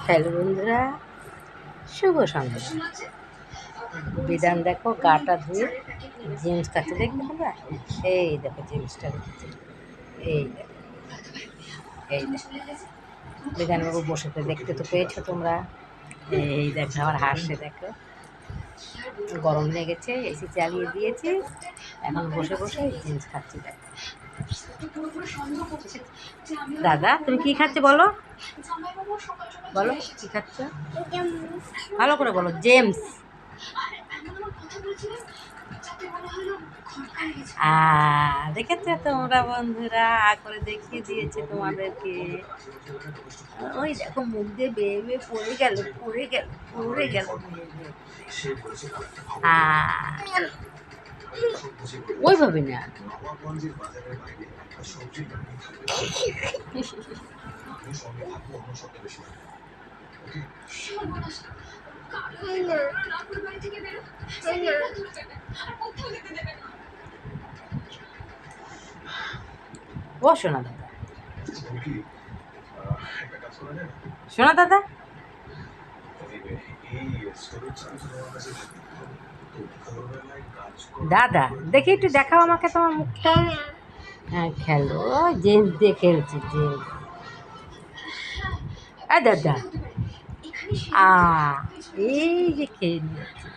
Hello বন্ধুরা, শুভ সন্ধ্যা। বিধান দেখো গাটা ধুয়ে জিন্স কাছে দেখবে তোমরা। এই দেখো জিন্সটা রেখেছে, এই দেখো, এই দেখো বিধানবাবু বসেতে দেখতে তো পেয়েছো তোমরা। এই দেখো আমার হাসে দেখো, গরম লেগেছে, এসি চালিয়ে দিয়েছি, এখন বসে বসে জিন্স খাচ্ছি দেখো। দাদা তুমি কি খাচ্ছো বলো, বলো কি খাচ্ছ, ভালো করে বলো। জেমস। দেখেছো তোমরা বন্ধুরা, করে দেখিয়ে দিয়েছে তোমাদেরকে। ওই দেখো মুখ দিয়ে বেয়ে বেয়ে পড়ে গেল, পড়ে গেল, পড়ে গেল। ওইভাবে না, ও শোনা দাদা, শোনা দাদা, দাদা দেখি একটু দেখাও আমাকে তোমার মুখটা। হ্যাঁ খেলো, জেন্স দিয়ে খেলছে জেন্স। দাদা এই যে খেয়ে নিয়েছে।